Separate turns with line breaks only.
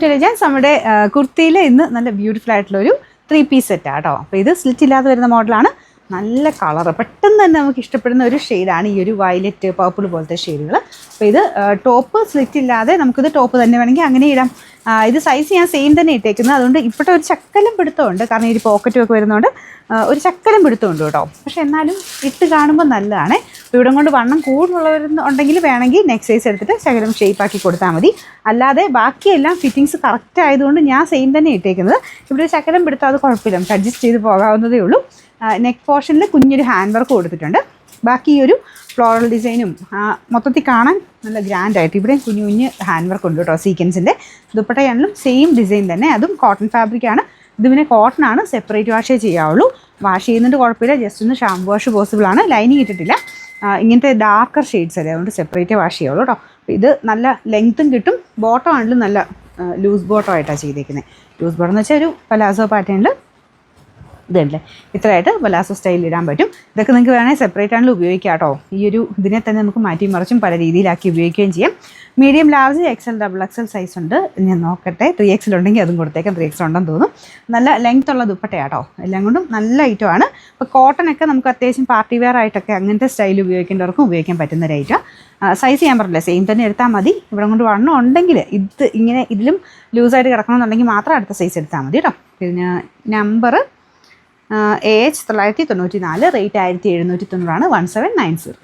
Intelligence നമ്മുടെ കുർത്തിയിൽ ഇന്ന് നല്ല ബ്യൂട്ടിഫുൾ ആയിട്ടുള്ളൊരു 3-piece സെറ്റാണ് കേട്ടോ. അപ്പോൾ ഇത് സ്ലിറ്റ് ഇല്ലാതെ വരുന്ന മോഡലാണ്. നല്ല കളറ് പെട്ടെന്ന് തന്നെ നമുക്ക് ഇഷ്ടപ്പെടുന്ന ഒരു ഷെയ്ഡാണ് ഈ ഒരു വയലറ്റ് പർപ്പിൾ പോലത്തെ ഷെയ്ഡുകൾ. അപ്പോൾ ഇത് ടോപ്പ് സ്ലിറ്റ് ഇല്ലാതെ നമുക്കിത് ടോപ്പ് തന്നെ വേണമെങ്കിൽ അങ്ങനെ ഇടാം. ഇത് സൈസ് ഞാൻ സെയിം തന്നെ ഇട്ടേക്കുന്നത്. അതുകൊണ്ട് ഇപ്പോഴത്തെ ഒരു ചക്കലും പിടുത്തമുണ്ട്, കാരണം ഈ പോക്കറ്റും ഒക്കെ വരുന്നതുകൊണ്ട് ഒരു ചക്കലും പിടുത്തമുണ്ട് കേട്ടോ. പക്ഷെ എന്നാലും ഇട്ട് കാണുമ്പോൾ നല്ലതാണ്. ഇവിടെ കൊണ്ട് വണ്ണം കൂടുതലുള്ളവരുണ്ടെങ്കിൽ വേണമെങ്കിൽ നെക്സ്റ്റ് സൈസ് എടുത്തിട്ട് ശകലം ഷേപ്പാക്കി കൊടുത്താൽ മതി. അല്ലാതെ ബാക്കിയെല്ലാം ഫിറ്റിങ്സ് കറക്റ്റ് ആയതുകൊണ്ട് ഞാൻ സെയിം തന്നെ ഇട്ടേക്കുന്നത്. ഇവിടെ ഒരു ശകലം പിടുത്തം അത് കുഴപ്പമില്ല, നമുക്ക് അഡ്ജസ്റ്റ് ചെയ്ത് പോകാവുന്നതേ ഉള്ളൂ. നെക്ക് പോർഷനിൽ കുഞ്ഞൊരു ഹാൻഡ് വർക്ക് കൊടുത്തിട്ടുണ്ട്. ബാക്കി ഈ ഒരു ഫ്ലോറൽ ഡിസൈനും മൊത്തത്തിൽ കാണാൻ നല്ല ഗ്രാൻഡായിട്ട് ഇവിടെയും കുഞ്ഞു കുഞ്ഞ് ഹാൻഡ് വർക്ക് ഉണ്ട് കേട്ടോ. സീക്വൻസിൻ്റെ ദുപ്പട്ടയാണെങ്കിലും സെയിം ഡിസൈൻ തന്നെ, അതും കോട്ടൺ ഫാബ്രിക്കാണ്. ഇത് പിന്നെ കോട്ടൺ ആണ്, സെപ്പറേറ്റ് വാഷേ ചെയ്യാവുള്ളൂ. വാഷ് ചെയ്യുന്നുണ്ട് കുഴപ്പമില്ല, ജസ്റ്റ് ഒന്ന് ഷാമ്പു വാഷ് പോസിബിൾ ആണ്. ലൈനിങ് ഇട്ടിട്ടില്ല. ഇങ്ങനത്തെ ഡാർക്കർ ഷെയ്ഡ്സ് അല്ലേ, അതുകൊണ്ട് സെപ്പറേറ്റേ വാഷ് ചെയ്യാവുള്ളൂ കേട്ടോ. അപ്പോൾ ഇത് നല്ല ലെങ്ത്തും കിട്ടും. ബോട്ടം ആണെങ്കിലും നല്ല ലൂസ് ബോട്ടം ആയിട്ടാണ് ചെയ്തേക്കുന്നത്. ലൂസ് ബോട്ടം എന്ന് വെച്ചാൽ ഒരു പലാസോ പാറ്റേണിൽ ഇതല്ലേ ഇത്രയായിട്ട് പലാസോ സ്റ്റൈലിൽ ഇടാൻ പറ്റും. ഇതൊക്കെ നിങ്ങൾക്ക് വേണമെങ്കിൽ സെപ്പറേറ്റ് ആണെങ്കിലും ഉപയോഗിക്കാം കേട്ടോ. ഈ ഒരു ഇതിനെ തന്നെ നമുക്ക് മാറ്റി മറിച്ചും പല രീതിയിലാക്കി ഉപയോഗിക്കുകയും ചെയ്യാം. Medium, large, XL, XXL size ഉണ്ട്. ഞാൻ നോക്കട്ടെ, 3XL ഉണ്ടെങ്കിൽ അതും കൊടുത്തേക്കാം. 3XL ഉണ്ടെന്ന് തോന്നും. നല്ല ലെങ്ത് ഉള്ള ദുപ്പട്ടയാട്ടോ, എല്ലാം കൊണ്ടും നല്ല ഐറ്റമാണ്. ഇപ്പോൾ കോട്ടണൊക്കെ നമുക്ക് അത്യാവശ്യം പാർട്ടി വെയർ ആയിട്ടൊക്കെ അങ്ങനത്തെ സ്റ്റൈൽ ഉപയോഗിക്കേണ്ടവർക്കും ഉപയോഗിക്കാൻ പറ്റുന്ന ഒരു ഐറ്റം. സൈസ് ഞാൻ പറഞ്ഞില്ല, സെയിം തന്നെ എടുത്താൽ മതി. ഇവിടെ കൊണ്ട് വണ്ണം ഉണ്ടെങ്കിൽ ഇത് ഇങ്ങനെ ഇതിലും ലൂസായിട്ട് കിടക്കണമെന്നുണ്ടെങ്കിൽ മാത്രം അടുത്ത സൈസ് എടുത്താൽ മതി കേട്ടോ. പിന്നെ നമ്പർ AH 994, റേറ്റ് 1790, 1790.